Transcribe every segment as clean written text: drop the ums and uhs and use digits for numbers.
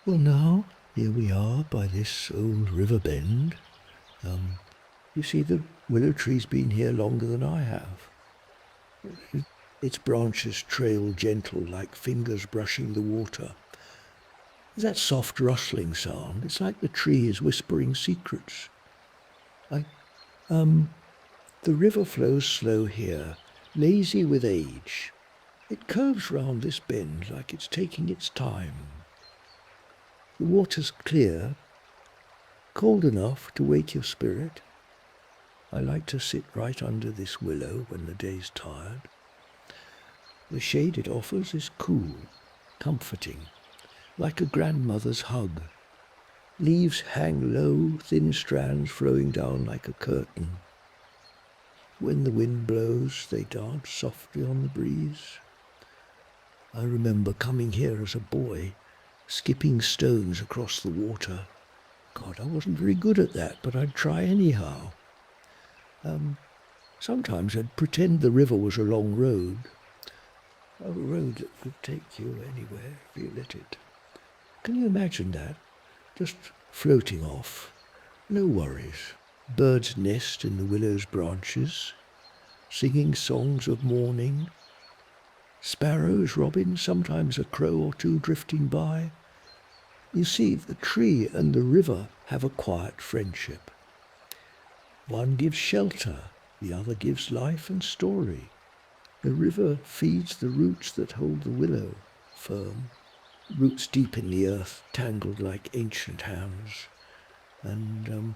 Well, now, here we are by this old river bend. You see, the willow tree's been here longer than I have. Its branches trail gentle like fingers brushing the water. That soft rustling sound, it's like the tree is whispering secrets. I, the river flows slow here, lazy with age. It curves round this bend like it's taking its time. The water's clear, cold enough to wake your spirit. I like to sit right under this willow when the day's tired. The shade it offers is cool, comforting, like a grandmother's hug. Leaves hang low, thin strands flowing down like a curtain. When the wind blows, they dance softly on the breeze. I remember coming here as a boy, skipping stones across the water. God, I wasn't very good at that, but I'd try anyhow. Sometimes I'd pretend the river was a long road, a road that could take you anywhere if you let it. Can you imagine that? Just floating off, no worries. Birds nest in the willow's branches, singing songs of morning. Sparrows, robins, sometimes a crow or two drifting by. You see, the tree and the river have a quiet friendship. One gives shelter, the other gives life and story. The river feeds the roots that hold the willow firm, roots deep in the earth, tangled like ancient hands. And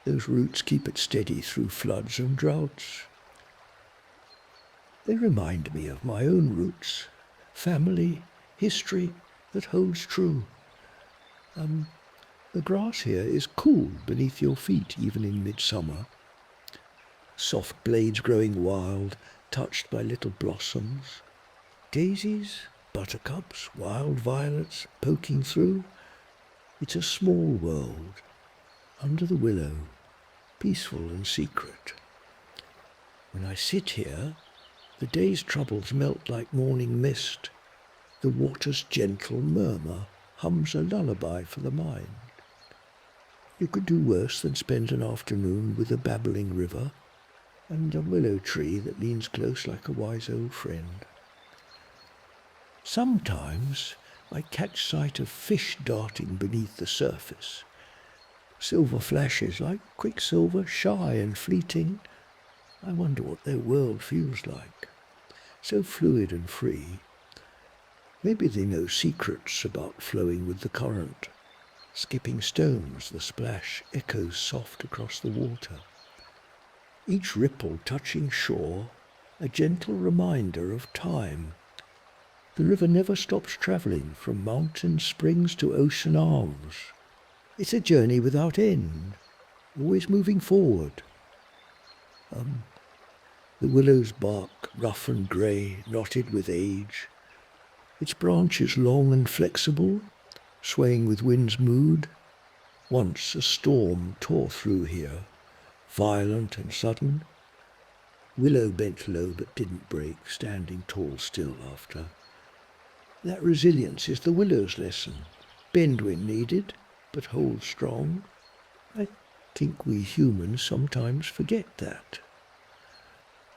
those roots keep it steady through floods and droughts. They remind me of my own roots, family, history that holds true. The grass here is cool beneath your feet even in midsummer. Soft blades growing wild, touched by little blossoms. Daisies, buttercups, wild violets poking through. It's a small world, under the willow, peaceful and secret. When I sit here, the day's troubles melt like morning mist. The water's gentle murmur hums a lullaby for the mind. You could do worse than spend an afternoon with a babbling river and a willow tree that leans close like a wise old friend. Sometimes I catch sight of fish darting beneath the surface. Silver flashes like quicksilver, shy and fleeting. I wonder what their world feels like. So fluid and free. Maybe they know secrets about flowing with the current. Skipping stones, the splash echoes soft across the water. Each ripple touching shore, a gentle reminder of time. The river never stops travelling from mountain springs to ocean arms. It's a journey without end, always moving forward. The willow's bark, rough and grey, knotted with age. Its branches long and flexible, swaying with wind's mood. Once a storm tore through here, violent and sudden. Willow bent low but didn't break, standing tall still after. That resilience is the willow's lesson. Bend when needed, but hold strong. I think we humans sometimes forget that.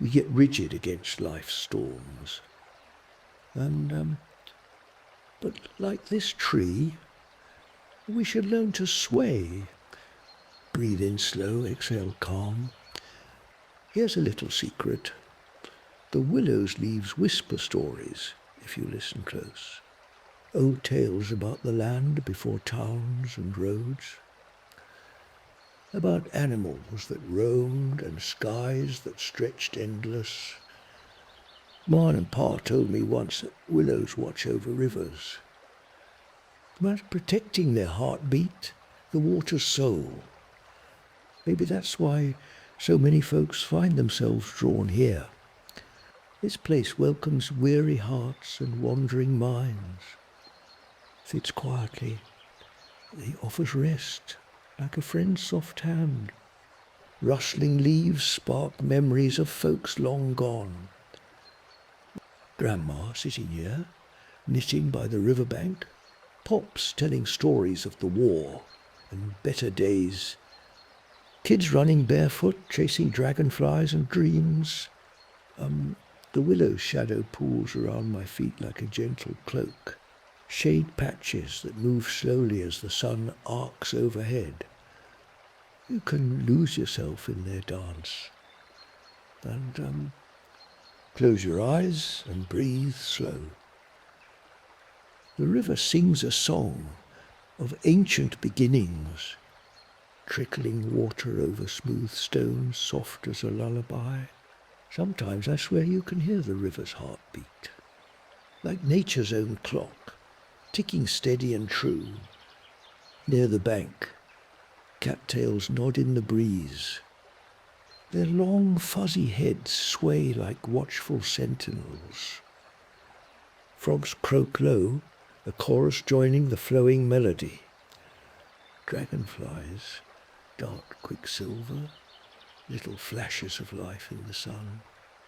We get rigid against life's storms. But like this tree, we should learn to sway. Breathe in slow, exhale calm. Here's a little secret. The willow's leaves whisper stories if you listen close. Old tales about the land before towns and roads. About animals that roamed and skies that stretched endless. Ma and Pa told me once that willows watch over rivers. About protecting their heartbeat, the water's soul. Maybe that's why so many folks find themselves drawn here. This place welcomes weary hearts and wandering minds. Sits quietly. It offers rest, like a friend's soft hand. Rustling leaves spark memories of folks long gone. Grandma sitting here, knitting by the riverbank. Pops telling stories of the war and better days. Kids running barefoot, chasing dragonflies and dreams. The willow shadow pools around my feet like a gentle cloak. Shade patches that move slowly as the sun arcs overhead. You can lose yourself in their dance. And close your eyes and breathe slow. The river sings a song of ancient beginnings, trickling water over smooth stones, soft as a lullaby. Sometimes I swear you can hear the river's heartbeat, like nature's own clock, ticking steady and true. Near the bank, cattails nod in the breeze. Their long fuzzy heads sway like watchful sentinels. Frogs croak low, a chorus joining the flowing melody. Dragonflies dart quicksilver, little flashes of life in the sun.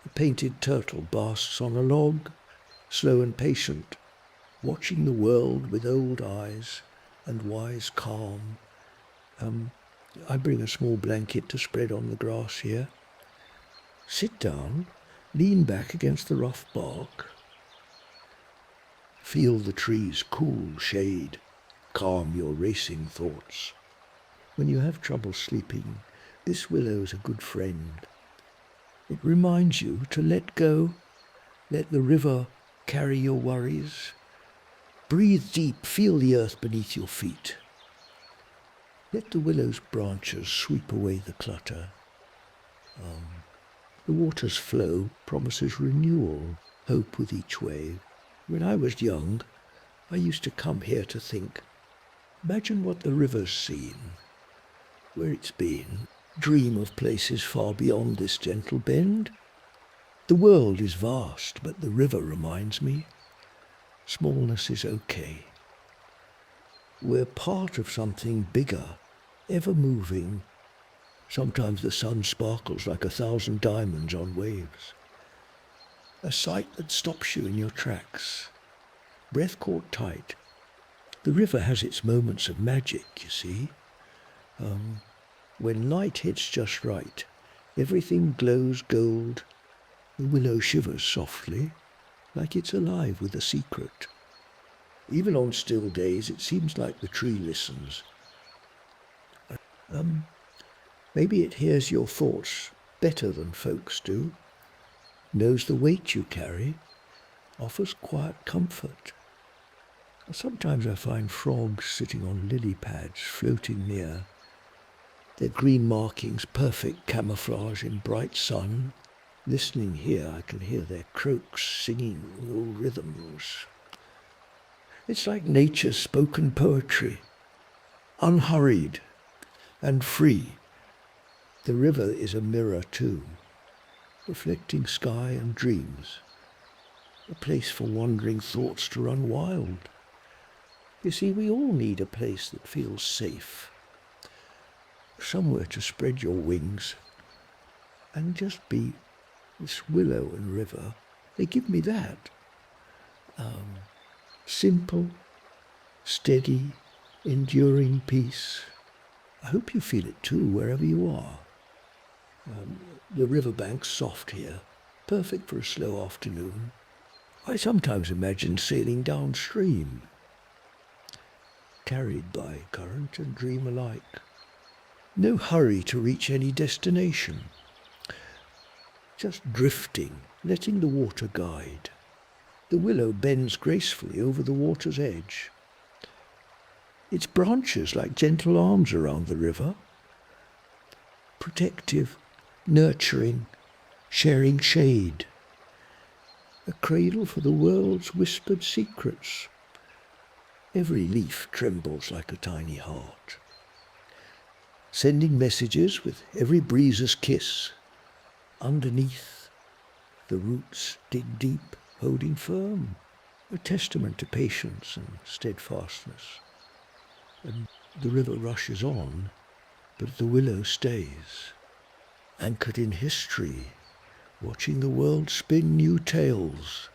A painted turtle basks on a log, slow and patient, watching the world with old eyes and wise calm. I bring a small blanket to spread on the grass here. Sit down, lean back against the rough bark. Feel the trees' cool shade, calm your racing thoughts. When you have trouble sleeping, this willow's a good friend. It reminds you to let go, let the river carry your worries. Breathe deep, feel the earth beneath your feet. Let the willow's branches sweep away the clutter. The water's flow promises renewal, hope with each wave. When I was young, I used to come here to think, imagine what the river's seen, where it's been, dream of places far beyond this gentle bend. The world is vast, but the river reminds me, smallness is okay. We're part of something bigger, ever moving. Sometimes the sun sparkles like 1,000 diamonds on waves. A sight that stops you in your tracks. Breath caught tight. The river has its moments of magic, you see. When light hits just right, everything glows gold. The willow shivers softly, like it's alive with a secret. Even on still days, it seems like the tree listens. Maybe it hears your thoughts better than folks do, knows the weight you carry, offers quiet comfort. Sometimes I find frogs sitting on lily pads floating near, their green markings perfect camouflage in bright sun. Listening here, I can hear their croaks singing old rhythms. It's like nature's spoken poetry, unhurried and free. The river is a mirror too, reflecting sky and dreams, a place for wandering thoughts to run wild. You see, we all need a place that feels safe, somewhere to spread your wings and just be. This willow and river, they give me that. Simple, steady, enduring peace. I hope you feel it too, wherever you are. The riverbank's soft here, perfect for a slow afternoon. I sometimes imagine sailing downstream, carried by current and dream alike. No hurry to reach any destination. Just drifting, letting the water guide. The willow bends gracefully over the water's edge. Its branches like gentle arms around the river, protective, nurturing, sharing shade. A cradle for the world's whispered secrets. Every leaf trembles like a tiny heart, sending messages with every breeze's kiss. Underneath, the roots dig deep, holding firm, a testament to patience and steadfastness. And the river rushes on, but the willow stays, anchored in history, watching the world spin new tales.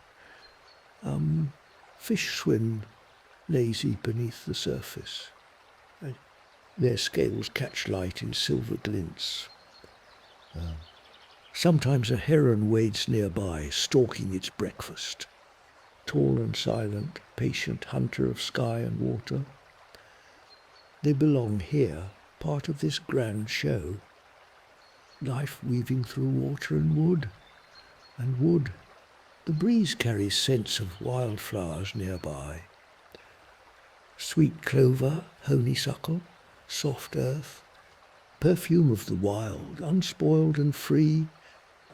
Fish swim lazy beneath the surface. Their scales catch light in silver glints. Sometimes a heron wades nearby, stalking its breakfast. Tall and silent, patient hunter of sky and water. They belong here, part of this grand show. Life weaving through water and wood. And wood. The breeze carries scents of wildflowers nearby. Sweet clover, honeysuckle, soft earth, perfume of the wild, unspoiled and free.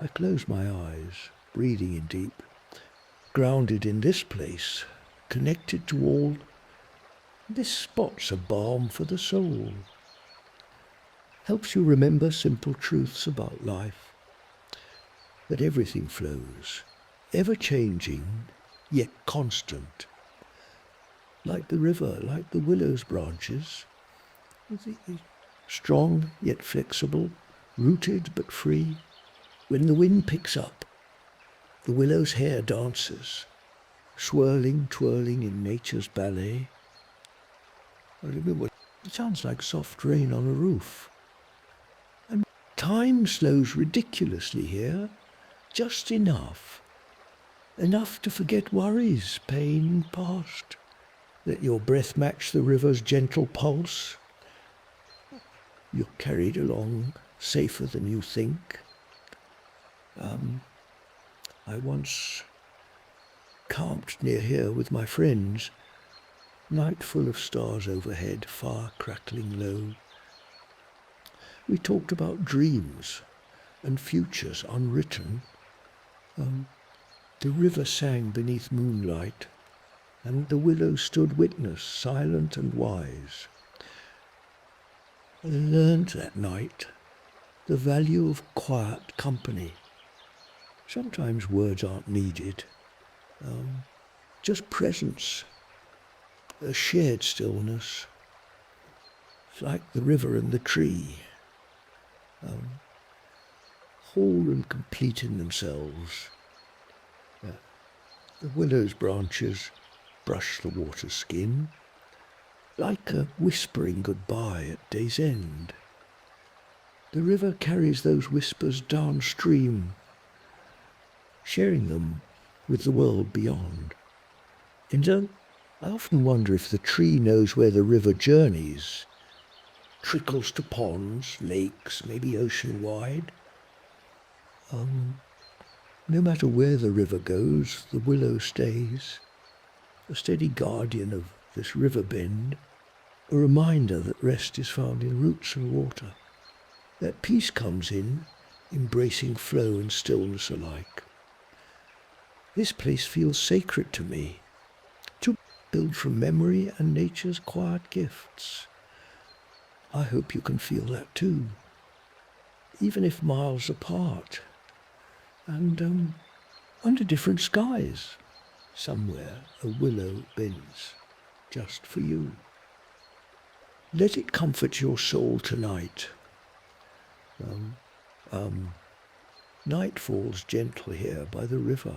I close my eyes, breathing in deep, grounded in this place, connected to all. This spot's a balm for the soul. Helps you remember simple truths about life. That everything flows, ever-changing, yet constant. Like the river, like the willow's branches. Strong yet flexible, rooted but free. When the wind picks up, the willow's hair dances, swirling, twirling in nature's ballet. I remember, it sounds like soft rain on a roof. And time slows ridiculously here, just enough. Enough to forget worries, pain, past. Let your breath match the river's gentle pulse. You're carried along, safer than you think. I once camped near here with my friends. Night full of stars overhead, fire crackling low. We talked about dreams and futures unwritten. The river sang beneath moonlight, and the willow stood witness, silent and wise. I learned that night the value of quiet company. Sometimes words aren't needed, just presence, a shared stillness. It's like the river and the tree, whole and complete in themselves. The willow's branches brush the water skin, like a whispering goodbye at day's end. The river carries those whispers downstream, sharing them with the world beyond. And I often wonder if the tree knows where the river journeys, trickles to ponds, lakes, maybe ocean-wide. No matter where the river goes, the willow stays, a steady guardian of this river bend, a reminder that rest is found in roots and water, that peace comes in, embracing flow and stillness alike. This place feels sacred to me, to build from memory and nature's quiet gifts. I hope you can feel that too, even if miles apart, and under different skies. Somewhere a willow bends, just for you. Let it comfort your soul tonight. Night falls gentle here by the river.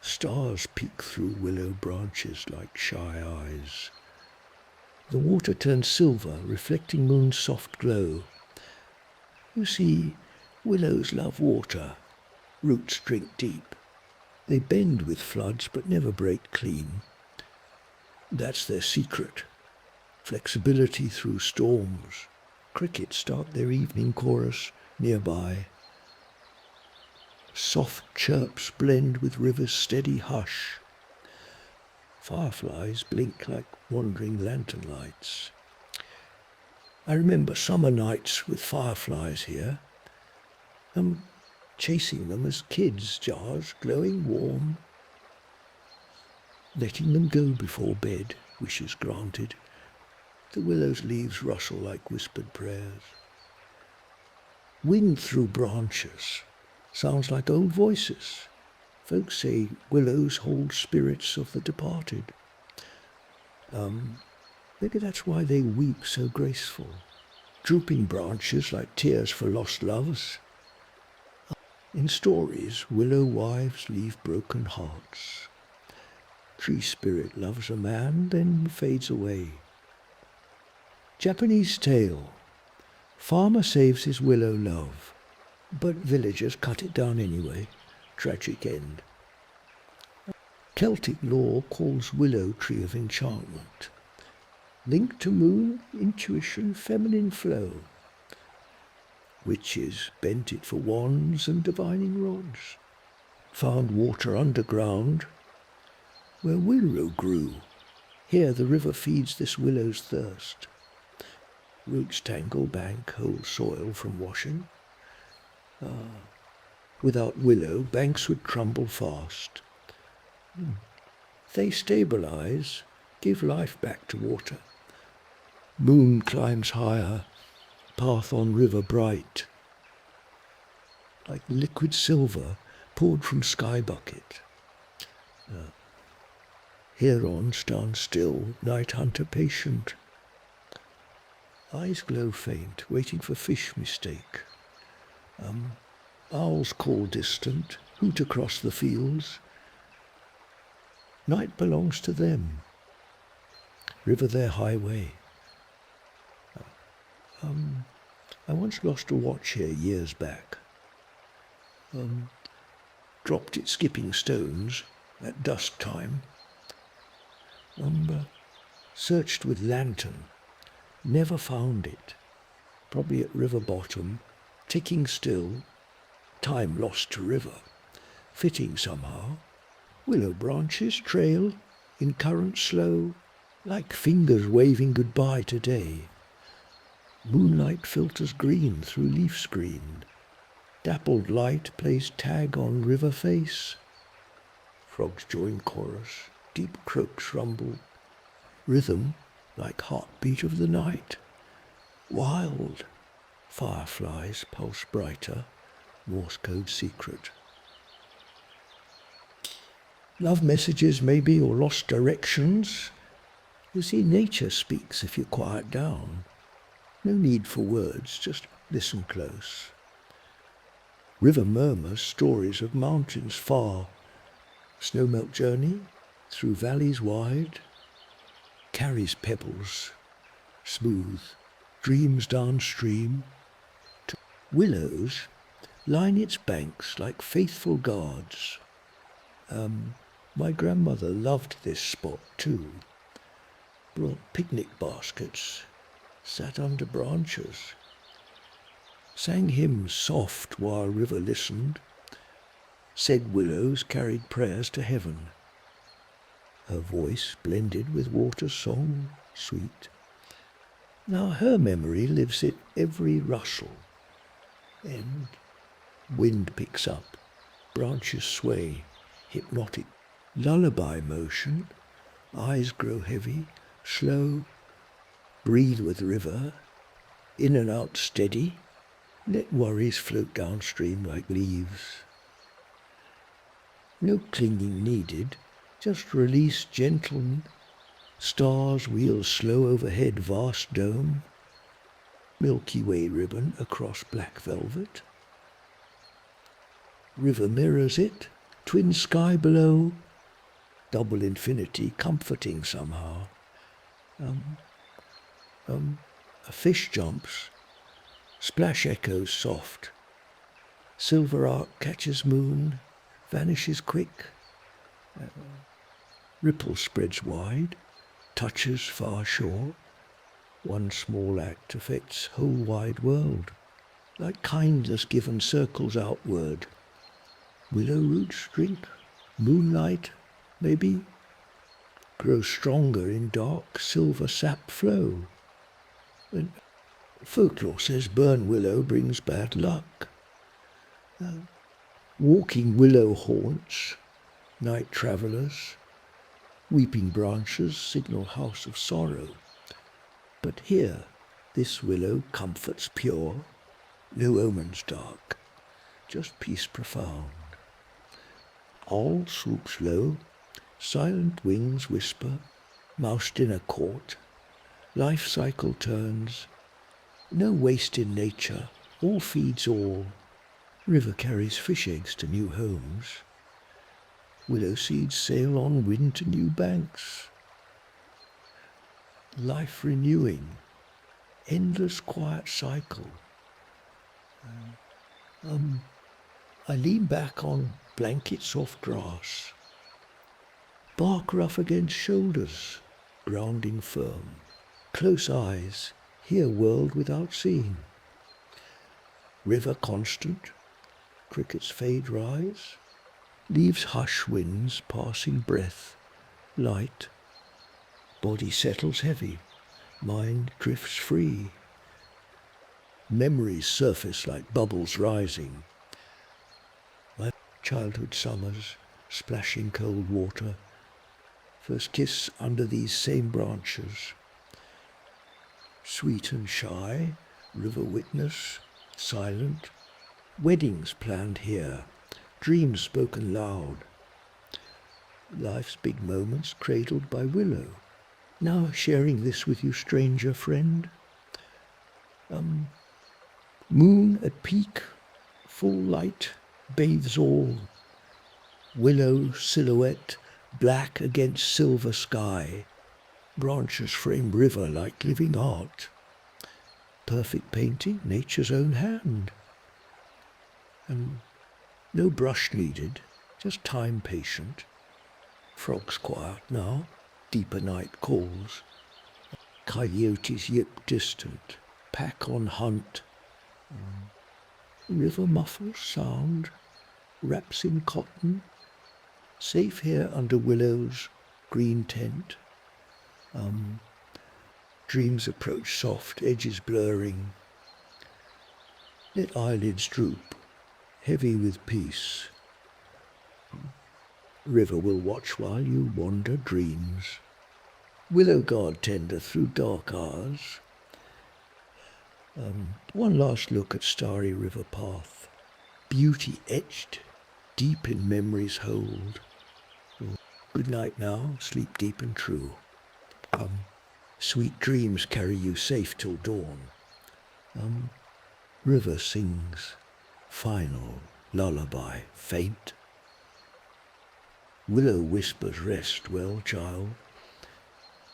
Stars peek through willow branches like shy eyes. The water turns silver, reflecting moon's soft glow. You see, willows love water. Roots drink deep. They bend with floods but never break clean. That's their secret. Flexibility through storms. Crickets start their evening chorus nearby. Soft chirps blend with river's steady hush. Fireflies blink like wandering lantern lights. I remember summer nights with fireflies here. Chasing them as kids, jars glowing warm. Letting them go before bed, wishes granted. The willow's leaves rustle like whispered prayers. Wind through branches sounds like old voices. Folks say willows hold spirits of the departed. Maybe that's why they weep so graceful. Drooping branches like tears for lost loves. In stories, willow wives leave broken hearts. Tree spirit loves a man, then fades away. Japanese tale. Farmer saves his willow love, but villagers cut it down anyway. Tragic end. Celtic lore calls willow tree of enchantment. Linked to moon, intuition, feminine flow. Witches bent it for wands and divining rods. Found water underground where willow grew. Here the river feeds this willow's thirst. Roots tangle bank, hold soil from washing. Without willow, banks would crumble fast. They stabilize, give life back to water. Moon climbs higher, path on river bright, like liquid silver poured from sky bucket. Heron stands still, night hunter patient. Eyes glow faint, waiting for fish mistake. Owls call distant, hoot across the fields. Night belongs to them. River their highway. I once lost a watch here years back. Dropped it skipping stones at dusk time. Searched with lantern. Never found it. Probably at river bottom, ticking still. Time lost to river. Fitting somehow. Willow branches trail in current slow, like fingers waving goodbye today. Moonlight filters green through leaf screen. Dappled light plays tag on river face. Frogs join chorus, deep croaks rumble. Rhythm like heartbeat of the night. Wild fireflies pulse brighter, Morse code secret. Love messages maybe, or lost directions. You see, nature speaks if you quiet down. No need for words, just listen close. River murmurs stories of mountains far. Snowmelt journey through valleys wide. Carries pebbles, smooth, dreams downstream. Willows line its banks like faithful guards. My grandmother loved this spot too. Brought picnic baskets, sat under branches, sang hymns soft while river listened, said willows carried prayers to heaven. Her voice blended with water's song, sweet. Now her memory lives in every rustle, and wind picks up, branches sway, hypnotic. Lullaby motion, eyes grow heavy, slow, breathe with river, in and out steady, let worries float downstream like leaves. No clinging needed, just release gentle, stars wheel slow overhead vast dome, Milky Way ribbon across black velvet. River mirrors it, twin sky below, double infinity comforting somehow. A fish jumps, splash echoes soft. Silver arc catches moon, vanishes quick. Ripple spreads wide, touches far shore. One small act affects whole wide world. Like kindness given circles outward. Willow roots drink, moonlight, maybe, grow stronger in dark silver sap flow. And folklore says burn willow brings bad luck. Walking willow haunts, night travellers, weeping branches signal house of sorrow. But here, this willow comforts pure, no omens dark, just peace profound. Owl swoops low, silent wings whisper, moused in a court. Life cycle turns, no waste in nature, all feeds all. River carries fish eggs to new homes. Willow seeds sail on wind to new banks. Life renewing, endless quiet cycle. I lean back on blanket soft grass. Bark rough against shoulders, grounding firm. Close eyes, hear world without seeing. River constant, crickets fade rise. Leaves hush winds passing breath, light. Body settles heavy, mind drifts free. Memories surface like bubbles rising. My childhood summers, splashing cold water. First kiss under these same branches. Sweet and shy, river witness, silent. Weddings planned here, dreams spoken loud. Life's big moments cradled by willow. Now sharing this with you, stranger friend. Moon at peak, full light, bathes all. Willow silhouette, black against silver sky. Branches frame river like living art. Perfect painting, nature's own hand. And no brush needed, just time patient. Frogs quiet now, deeper night calls. Coyotes yip distant, pack on hunt. River muffles sound, wraps in cotton. Safe here under willows, green tent. Dreams approach soft, edges blurring. Let eyelids droop, heavy with peace. River will watch while you wander dreams. Willow guard tender through dark hours. One last look at starry river path. Beauty etched deep in memory's hold. Good night now, sleep deep and true. Sweet dreams carry you safe till dawn. River sings, final lullaby, faint. Willow whispers, rest well, child.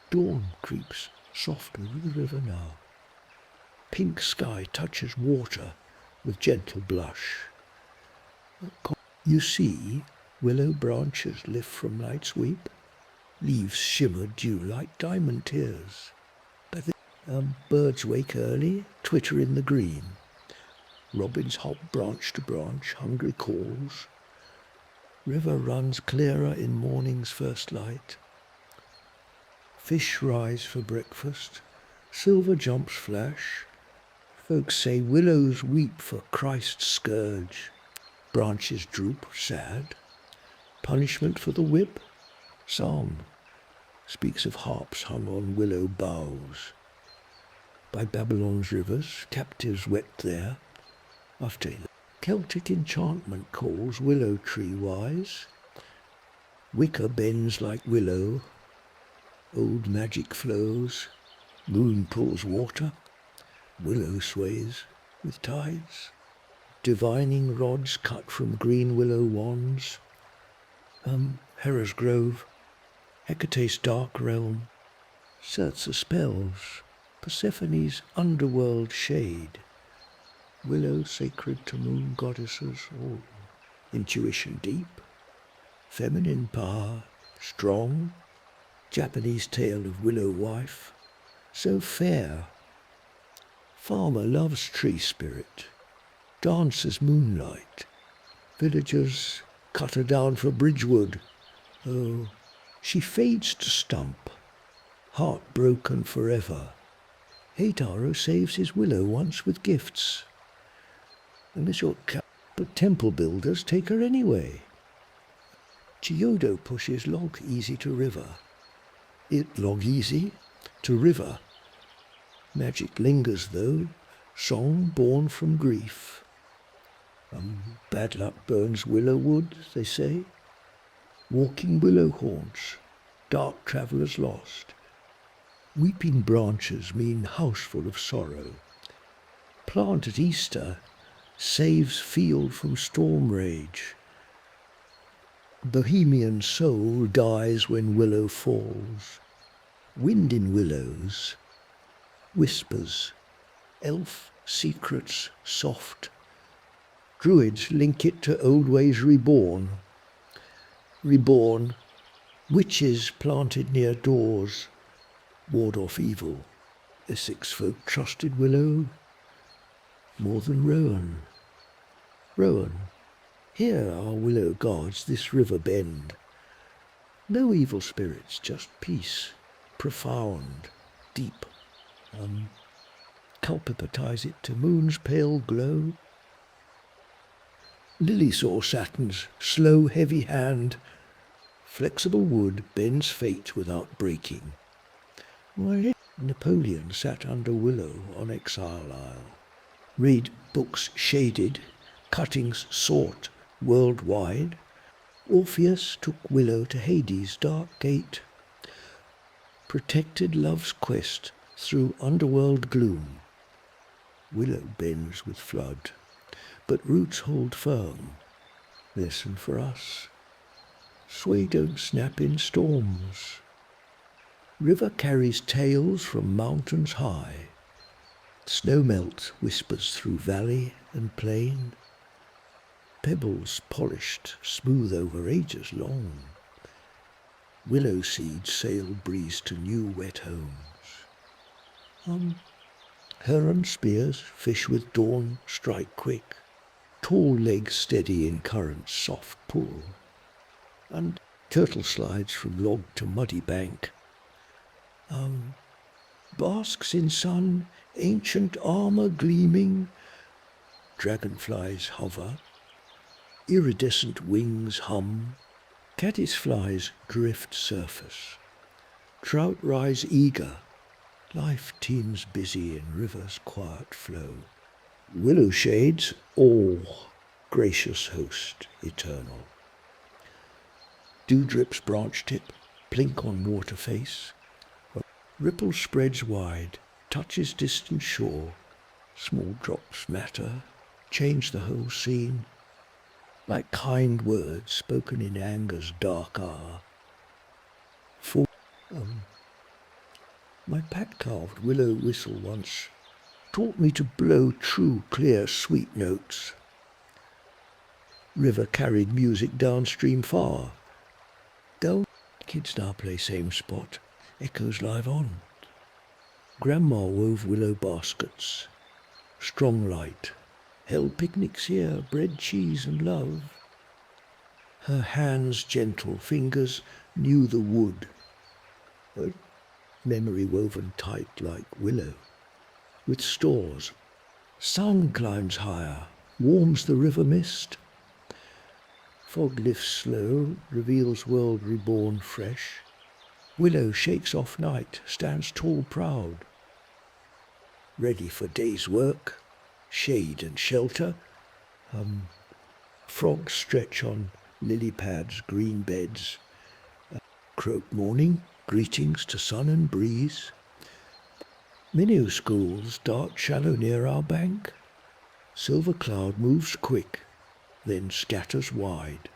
Dawn creeps soft over the river now. Pink sky touches water with gentle blush. You see, willow branches lift from night's weep. Leaves shimmer dew like diamond tears. Birds wake early, twitter in the green. Robins hop branch to branch, hungry calls. River runs clearer in morning's first light. Fish rise for breakfast, silver jumps flash. Folks say willows weep for Christ's scourge. Branches droop, sad. Punishment for the whip. Psalm speaks of harps hung on willow boughs. By Babylon's rivers, captives wept there. After Celtic enchantment calls willow tree wise. Wicker bends like willow. Old magic flows. Moon pulls water. Willow sways with tides. Divining rods cut from green willow wands. Hera's grove. Hecate's dark realm. Circe spells. Persephone's underworld shade. Willow sacred to moon goddesses, all. Intuition deep, feminine power, strong. Japanese tale of willow wife, so fair. Farmer loves tree spirit, dances moonlight. Villagers cut her down for bridgewood. Oh, she fades to stump, heart broken forever. Heitaro saves his willow once with gifts. Unless you're but temple builders take her anyway. Chiyodo pushes log easy to river. It log easy to river. Magic lingers though, song born from grief. Bad luck burns willow wood, they say. Walking willow haunts, dark travellers lost. Weeping branches mean house full of sorrow. Plant at Easter saves field from storm rage. Bohemian soul dies when willow falls. Wind in willows, whispers, elf secrets soft. Druids link it to old ways reborn. Reborn, witches planted near doors ward off evil. Essex folk trusted willow more than Rowan. Rowan, here are willow gods this river bend. No evil spirits, just peace, profound, deep. Culpabilize it to moon's pale glow. Lily saw Saturn's slow, heavy hand. Flexible wood bends fate without breaking. While Napoleon sat under willow on Exile Isle. Read books shaded, cuttings sought worldwide. Orpheus took willow to Hades' dark gate. Protected love's quest through underworld gloom. Willow bends with flood, but roots hold firm. Lesson for us. Sway don't snap in storms. River carries tales from mountains high. Snow melt whispers through valley and plain. Pebbles polished smooth over ages long. Willow seeds sail breeze to new wet homes. Heron spears fish with dawn strike quick. Tall legs steady in current's soft pull. And turtle slides from log to muddy bank. Basks in sun, ancient armor gleaming. Dragonflies hover. Iridescent wings hum. Caddisflies drift surface. Trout rise eager. Life teems busy in river's quiet flow. Willow shades awe, gracious host eternal. Dewdrips branch tip, plink on water face. Ripple spreads wide, touches distant shore. Small drops matter, change the whole scene. Like kind words spoken in anger's dark hour. For my pat-carved willow whistle once taught me to blow true, clear, sweet notes. River carried music downstream far. Down kids now play same spot, echoes live on. Grandma wove willow baskets, strong light, held picnics here, bread, cheese and love. Her hands gentle, fingers knew the wood. Her memory woven tight like willow. With stores, sun climbs higher, warms the river mist. Fog lifts slow, reveals world reborn fresh. Willow shakes off night, stands tall proud. Ready for day's work, shade and shelter. Frogs stretch on lily pads, green beds. Croak morning, greetings to sun and breeze. Minnow schools dart shallow near our bank. Silver cloud moves quick, then scatters wide.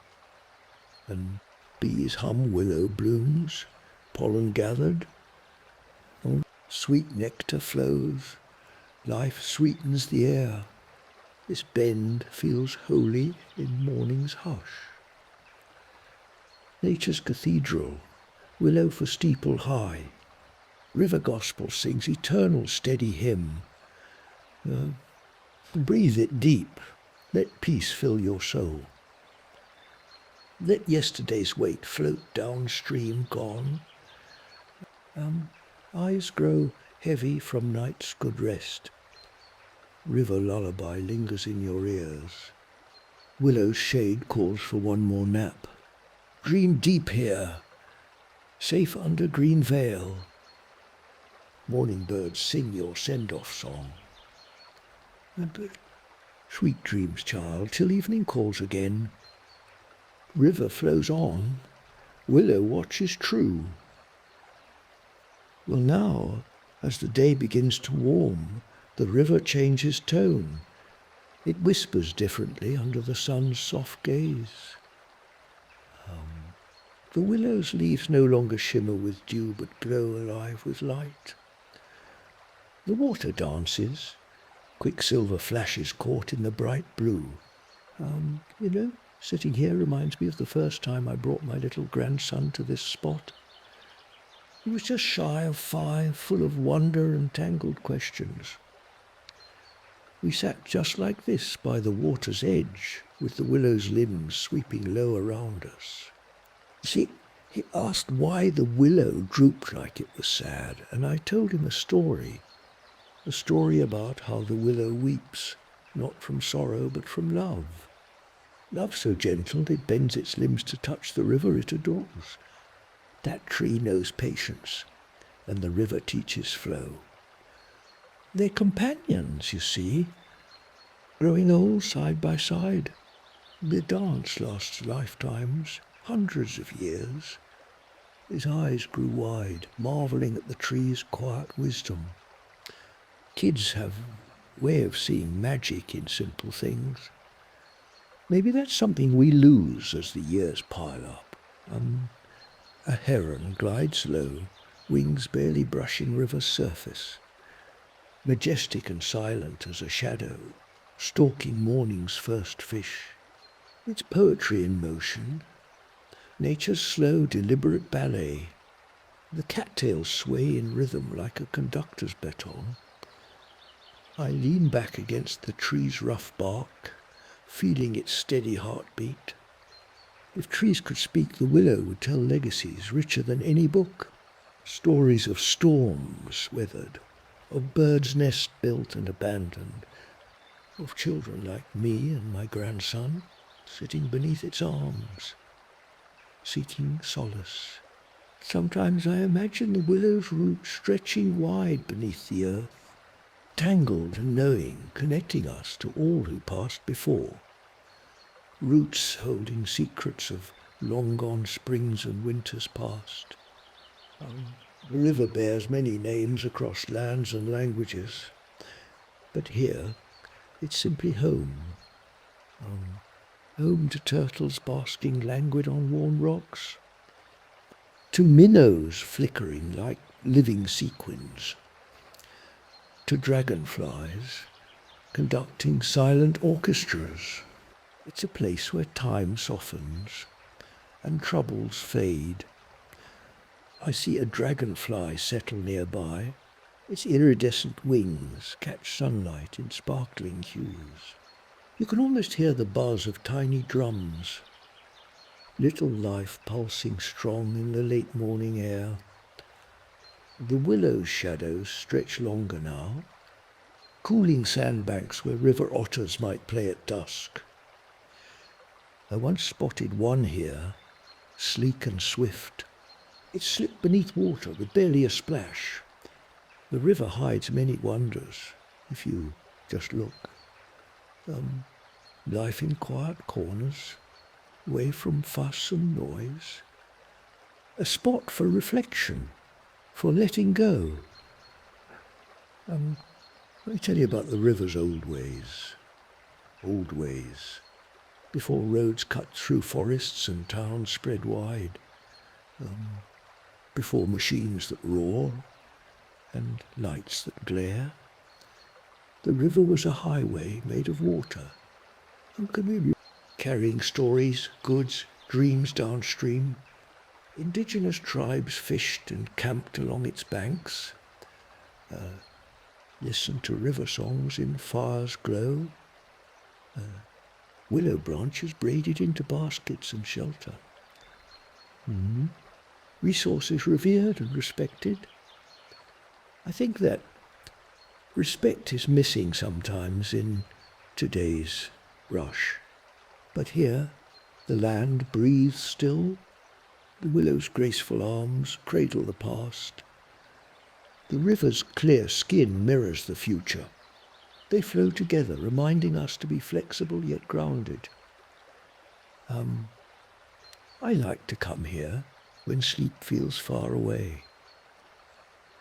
And bees hum willow blooms, pollen gathered. Sweet nectar flows, life sweetens the air. This bend feels holy in morning's hush. Nature's cathedral, willow for steeple high. River gospel sings eternal steady hymn. Breathe it deep, let peace fill your soul. Let yesterday's weight float downstream gone. Eyes grow heavy from night's good rest. River lullaby lingers in your ears. Willow's shade calls for one more nap. Dream deep here, safe under green veil. Morning birds sing your send-off song. And sweet dreams, child, till evening calls again. River flows on, willow watches true. Well now, as the day begins to warm, the river changes tone. It whispers differently under the sun's soft gaze. The willow's leaves no longer shimmer with dew, but glow alive with light. The water dances, quicksilver flashes caught in the bright blue. Sitting here reminds me of the first time I brought my little grandson to this spot. He was just shy of 5, full of wonder and tangled questions. We sat just like this by the water's edge, with the willow's limbs sweeping low around us. See, he asked why the willow drooped like it was sad, and I told him a story about how the willow weeps, not from sorrow but from love. Love so gentle it bends its limbs to touch the river it adores. That tree knows patience, and the river teaches flow. They're companions, you see, growing old side by side. Their dance lasts lifetimes, hundreds of years. His eyes grew wide, marveling at the tree's quiet wisdom. Kids have a way of seeing magic in simple things. Maybe that's something we lose as the years pile up. A heron glides low, wings barely brushing river's surface. Majestic and silent as a shadow, stalking morning's first fish. It's poetry in motion, nature's slow, deliberate ballet. The cattails sway in rhythm like a conductor's baton. I lean back against the tree's rough bark, feeling its steady heartbeat. If trees could speak, the willow would tell legacies richer than any book. Stories of storms weathered, of birds' nests built and abandoned, of children like me and my grandson sitting beneath its arms, seeking solace. Sometimes I imagine the willow's roots stretching wide beneath the earth, tangled and knowing, connecting us to all who passed before. Roots holding secrets of long-gone springs and winters past. The river bears many names across lands and languages, but here it's simply home. Home to turtles basking languid on worn rocks, to minnows flickering like living sequins, to dragonflies conducting silent orchestras. It's a place where time softens and troubles fade. I see a dragonfly settle nearby. Its iridescent wings catch sunlight in sparkling hues. You can almost hear the buzz of tiny drums, little life pulsing strong in the late morning air. The willow's shadows stretch longer now, cooling sandbanks where river otters might play at dusk. I once spotted one here, sleek and swift. It slipped beneath water with barely a splash. The river hides many wonders, if you just look. Life in quiet corners, away from fuss and noise. A spot for reflection, for letting go. Let me tell you about the river's old ways. Old ways. Before roads cut through forests and towns spread wide. Before machines that roar and lights that glare. The river was a highway made of water. Carrying stories, goods, dreams downstream. Indigenous tribes fished and camped along its banks. Listened to river songs in fire's glow. Willow branches braided into baskets and shelter. Resources revered and respected. I think that respect is missing sometimes in today's rush. But here, the land breathes still. The willow's graceful arms cradle the past. The river's clear skin mirrors the future. They flow together, reminding us to be flexible yet grounded. I like to come here when sleep feels far away.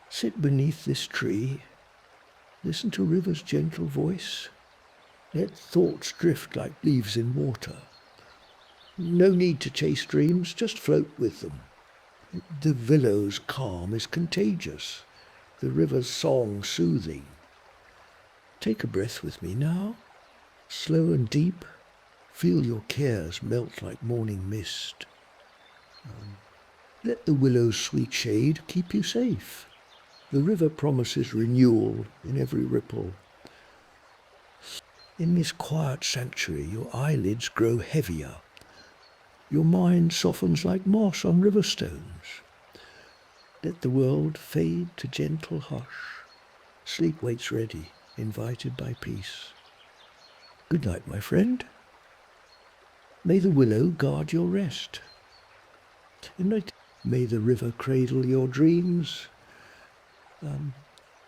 Sit beneath this tree, listen to river's gentle voice, let thoughts drift like leaves in water. No need to chase dreams, just float with them. The willow's calm is contagious, the river's song soothing. Take a breath with me now, slow and deep. Feel your cares melt like morning mist. Let the willow's sweet shade keep you safe. The river promises renewal in every ripple. In this quiet sanctuary, your eyelids grow heavier. Your mind softens like moss on river stones. Let the world fade to gentle hush. Sleep waits ready, invited by peace. Good night, my friend. May the willow guard your rest. And may the river cradle your dreams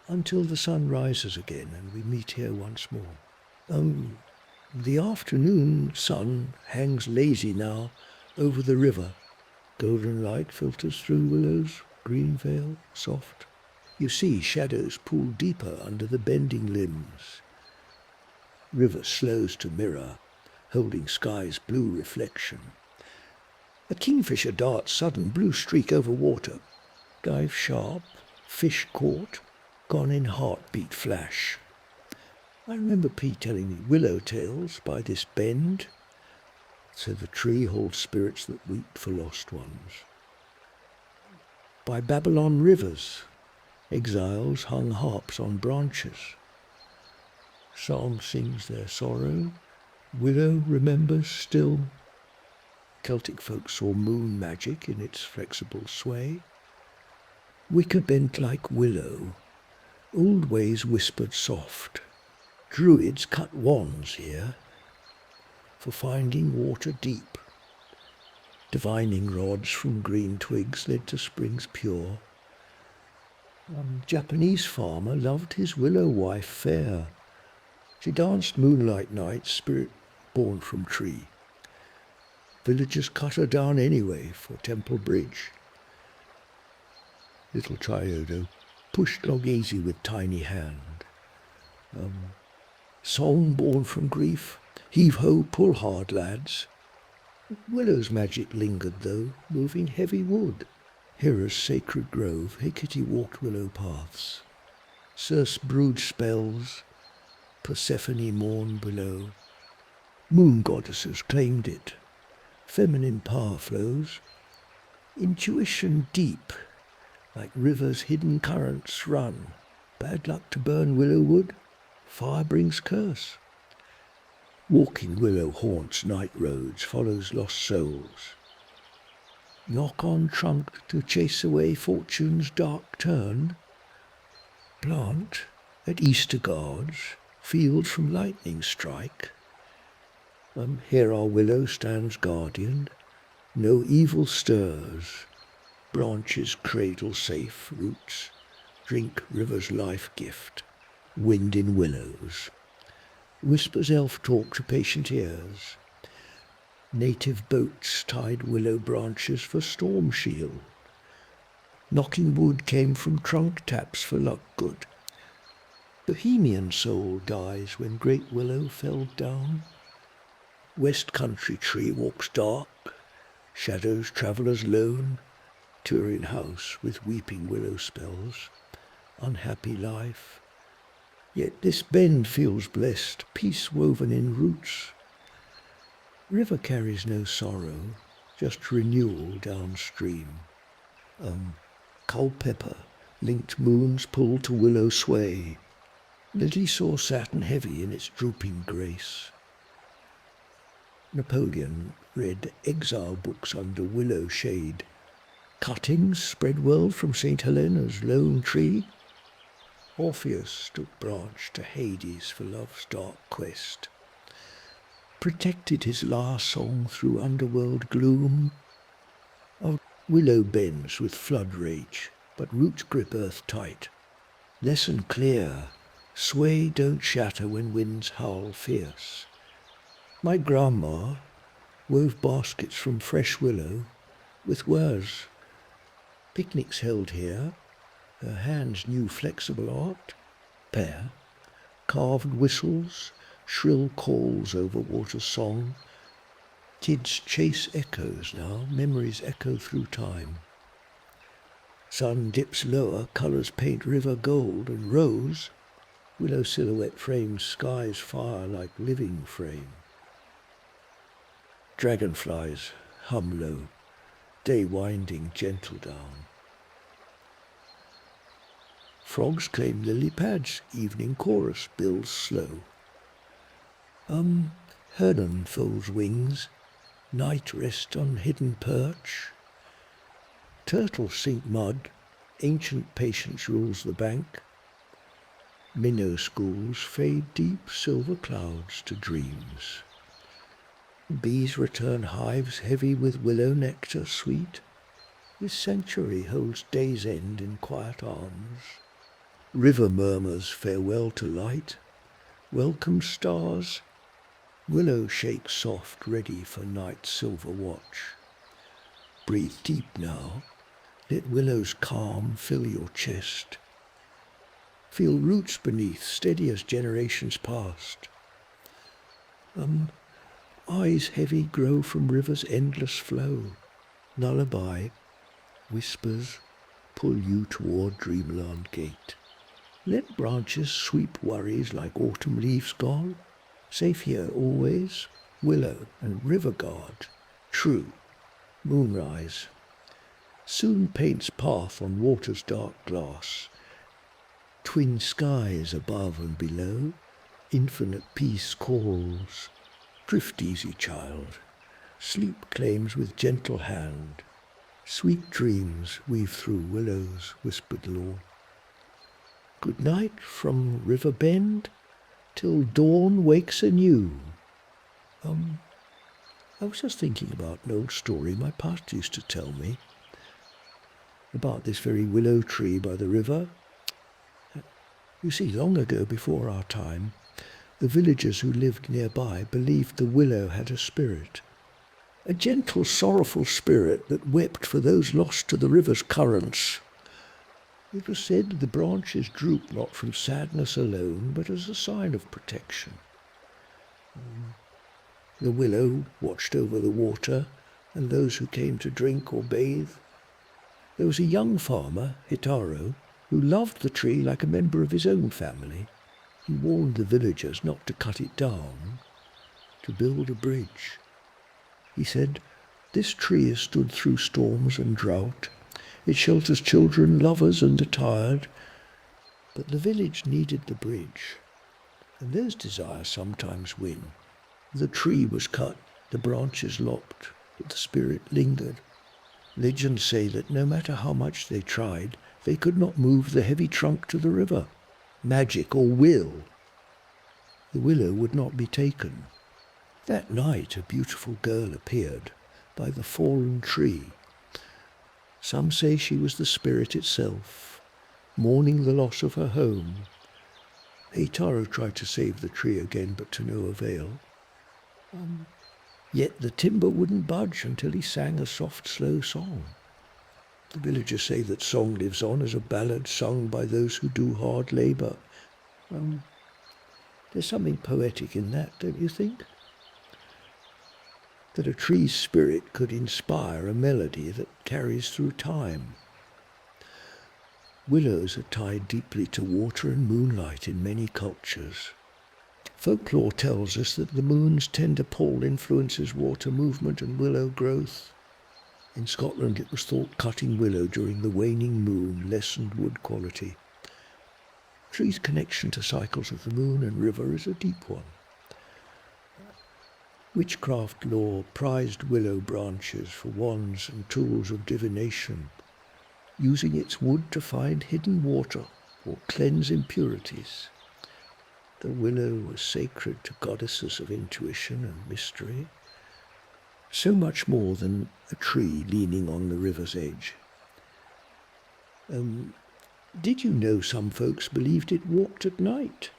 until the sun rises again and we meet here once more. The afternoon sun hangs lazy now over the river. Golden light filters through willows, green veil, soft. You see shadows pool deeper under the bending limbs. River slows to mirror, holding sky's blue reflection. A kingfisher darts sudden blue streak over water. Dive sharp, fish caught, gone in heartbeat flash. I remember Pete telling me willow tales by this bend, so the tree holds spirits that weep for lost ones. By Babylon rivers, exiles hung harps on branches. Psalm sings their sorrow, willow remembers still. Celtic folk saw moon magic in its flexible sway. Wicker bent like willow, old ways whispered soft. Druids cut wands here for finding water deep. Divining rods from green twigs led to springs pure. Japanese farmer loved his willow wife fair. She danced moonlight nights, spirit born from tree. Villagers cut her down anyway for Temple Bridge. Little Chiodo pushed log easy with tiny hand. Song born from grief, heave ho, pull hard, lads. Willow's magic lingered though, moving heavy wood. Hera's sacred grove, Hecate walked willow paths. Circe brewed spells, Persephone mourned below. Moon goddesses claimed it. Feminine power flows. Intuition deep, like rivers' hidden currents run. Bad luck to burn willow wood, fire brings curse. Walking willow haunts night roads, follows lost souls. Knock on trunk to chase away fortune's dark turn. Plant at Easter guards, fields from lightning strike. Here our willow stands guardian, no evil stirs. Branches cradle safe, roots drink river's life gift. Wind in willows. Whispers elf talk to patient ears. Native boats tied willow branches for storm shield. Knocking wood came from trunk taps for luck good. Bohemian soul dies when great willow felled down. West country tree walks dark, shadows travellers lone. Turin house with weeping willow spells, unhappy life. Yet this bend feels blessed, peace woven in roots. River carries no sorrow, just renewal downstream. Culpeper, linked moons pull to willow sway. Lily saw satin heavy in its drooping grace. Napoleon read exile books under willow shade. Cuttings spread world from St. Helena's lone tree. Orpheus took branch to Hades for love's dark quest. Protected his last song through underworld gloom. Of willow bends with flood rage, but roots grip earth tight. Lesson clear, sway don't shatter when winds howl fierce. My grandma wove baskets from fresh willow with whirs. Picnics held here, her hands knew flexible art. Pear, carved whistles, shrill calls over water song. Kids chase echoes now, memories echo through time. Sun dips lower, colours paint river gold and rose. Willow silhouette frames skies fire like living frame. Dragonflies hum low, day winding gentle down. Frogs claim lily pads, evening chorus builds slow. Heron folds wings, night rest on hidden perch. Turtles sink mud, ancient patience rules the bank. Minnow schools fade deep silver clouds to dreams. Bees return hives heavy with willow nectar sweet. This sanctuary holds day's end in quiet arms. River murmurs farewell to light, welcome stars. Willow shakes soft, ready for night's silver watch. Breathe deep now, let willow's calm fill your chest. Feel roots beneath, steady as generations past. Eyes heavy grow from river's endless flow. Lullaby, whispers, pull you toward dreamland gate. Let branches sweep worries like autumn leaves gone. Safe here always, willow and river guard. True, moonrise. Soon paints path on water's dark glass. Twin skies above and below, infinite peace calls. Drift easy, child. Sleep claims with gentle hand. Sweet dreams weave through willow's whispered law. Good night from River Bend, till dawn wakes anew. I was just thinking about an old story my pastor used to tell me about this very willow tree by the river. You see, long ago, before our time, the villagers who lived nearby believed the willow had a spirit, a gentle, sorrowful spirit that wept for those lost to the river's currents. It was said the branches droop not from sadness alone, but as a sign of protection. The willow watched over the water and those who came to drink or bathe. There was a young farmer, Hitaro, who loved the tree like a member of his own family. He warned the villagers not to cut it down, to build a bridge. He said, "This tree has stood through storms and drought. It shelters children, lovers, and the tired." But the village needed the bridge, and those desires sometimes win. The tree was cut, the branches lopped, but the spirit lingered. Legends say that no matter how much they tried, they could not move the heavy trunk to the river. Magic or will. The willow would not be taken. That night a beautiful girl appeared by the fallen tree. Some say she was the spirit itself, mourning the loss of her home. Eitaro tried to save the tree again, but to no avail. Yet the timber wouldn't budge until he sang a soft, slow song. The villagers say that song lives on as a ballad sung by those who do hard labour. There's something poetic in that, don't you think? That a tree's spirit could inspire a melody that carries through time. Willows are tied deeply to water and moonlight in many cultures. Folklore tells us that the moon's tender pull influences water movement and willow growth. In Scotland it was thought cutting willow during the waning moon lessened wood quality. Trees' connection to cycles of the moon and river is a deep one. Witchcraft lore prized willow branches for wands and tools of divination, using its wood to find hidden water or cleanse impurities. The willow was sacred to goddesses of intuition and mystery, so much more than a tree leaning on the river's edge. Did you know some folks believed it walked at night,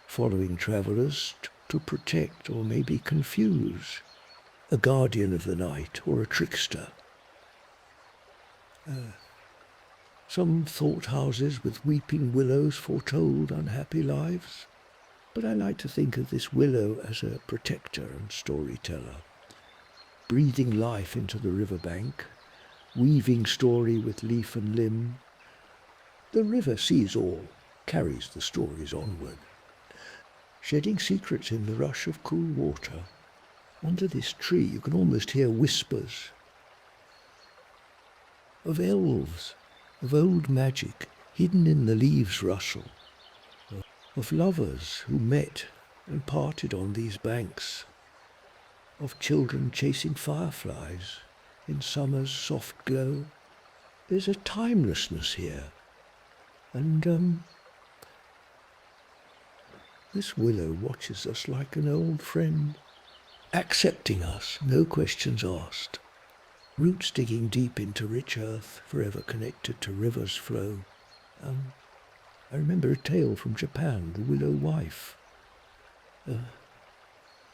following travellers to protect or maybe confuse, a guardian of the night or a trickster? Some thought houses with weeping willows foretold unhappy lives, but I like to think of this willow as a protector and storyteller. breathing life into the riverbank, weaving story with leaf and limb. The river sees all, carries the stories onward, shedding secrets in the rush of cool water. Under this tree you can almost hear whispers of elves, of old magic hidden in the leaves rustle, of lovers who met and parted on these banks, of children chasing fireflies in summer's soft glow. There's a timelessness here, and this willow watches us like an old friend, accepting us, no questions asked. Roots digging deep into rich earth, forever connected to rivers' flow. I remember a tale from Japan, the willow wife. The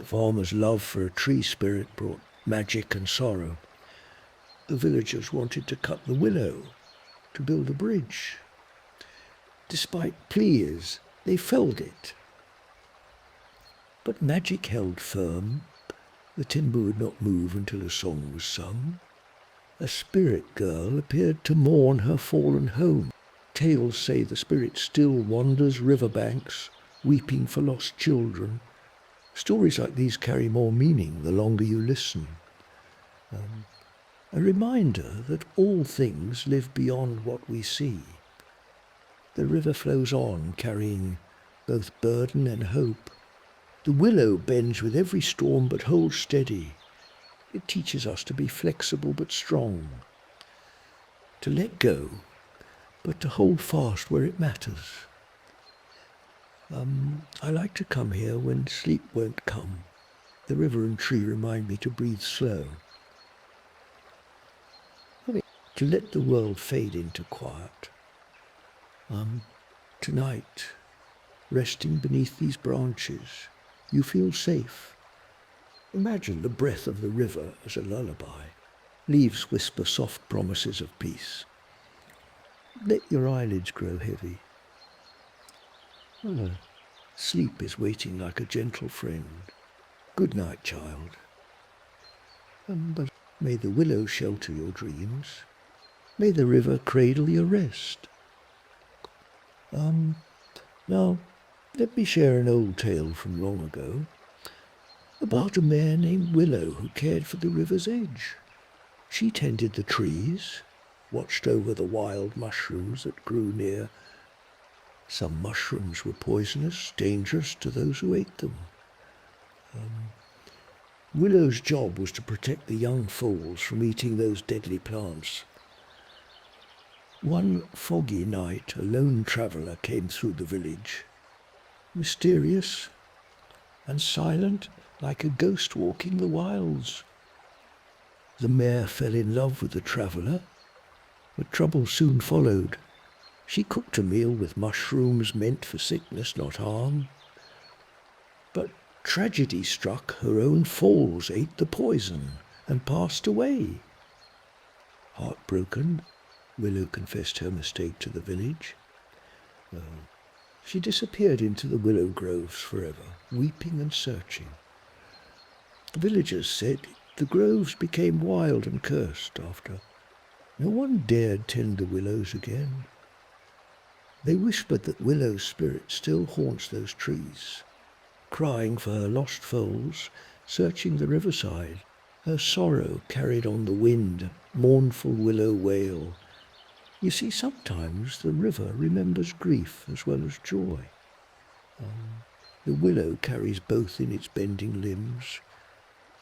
farmer's love for a tree spirit brought magic and sorrow. The villagers wanted to cut the willow to build a bridge. Despite pleas, they felled it. But magic held firm. The timber would not move until a song was sung. A spirit girl appeared to mourn her fallen home. Tales say the spirit still wanders riverbanks, weeping for lost children. Stories like these carry more meaning the longer you listen. A reminder that all things live beyond what we see. The river flows on, carrying both burden and hope. The willow bends with every storm but holds steady. It teaches us to be flexible but strong, to let go, but to hold fast where it matters. I like to come here when sleep won't come. The river and tree remind me to breathe slow. To let the world fade into quiet. Tonight, resting beneath these branches, you feel safe. Imagine the breath of the river as a lullaby. Leaves whisper soft promises of peace. Let your eyelids grow heavy. Sleep is waiting like a gentle friend. Good night, child. But may the willow shelter your dreams. May the river cradle your rest. Now, let me share an old tale from long ago about a mare named Willow who cared for the river's edge. She tended the trees, watched over the wild mushrooms that grew near. Some mushrooms were poisonous, dangerous to those who ate them. Willow's job was to protect the young foals from eating those deadly plants. One foggy night, a lone traveller came through the village, mysterious and silent, like a ghost walking the wilds. The mare fell in love with the traveller, but trouble soon followed. She cooked a meal with mushrooms meant for sickness, not harm. But tragedy struck. Her own foals ate the poison and passed away. Heartbroken, Willow confessed her mistake to the village. She disappeared into the willow groves forever, weeping and searching. The villagers said the groves became wild and cursed after. No one dared tend the willows again. They whispered that Willow's spirit still haunts those trees, crying for her lost foals, searching the riverside. Her sorrow carried on the wind, mournful willow wail. You see, sometimes the river remembers grief as well as joy. The willow carries both in its bending limbs,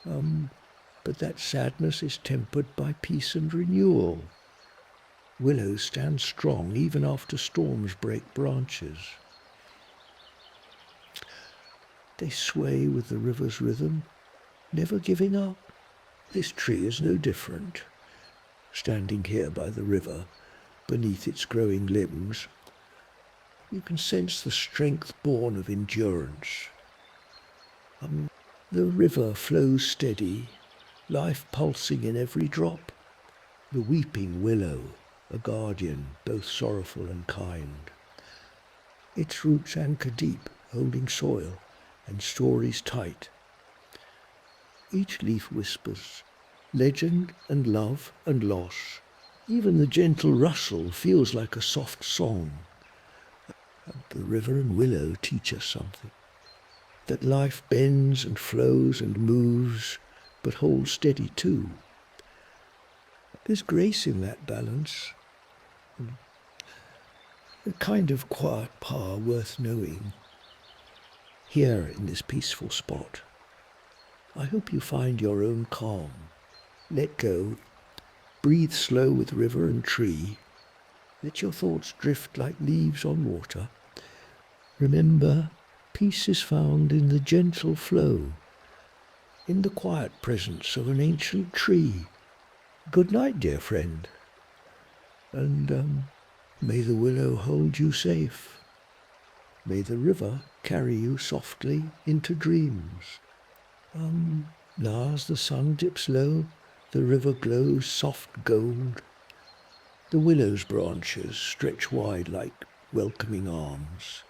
but that sadness is tempered by peace and renewal. Willows stand strong even after storms break branches. They sway with the river's rhythm, never giving up. This tree is no different. Standing here by the river, beneath its growing limbs, you can sense the strength born of endurance. The river flows steady, life pulsing in every drop. The weeping willow, a guardian, both sorrowful and kind. Its roots anchor deep, holding soil and stories tight. Each leaf whispers, legend and love and loss. Even the gentle rustle feels like a soft song. The river and willow teach us something. That life bends and flows and moves, but holds steady too. There's grace in that balance, a kind of quiet power worth knowing. Here in this peaceful spot, I hope you find your own calm. Let go, breathe slow with river and tree. Let your thoughts drift like leaves on water. Remember, peace is found in the gentle flow, in the quiet presence of an ancient tree. Good night, dear friend, and may the willow hold you safe. May the river carry you softly into dreams. Now as the sun dips low, the river glows soft gold. The willow's branches stretch wide like welcoming arms.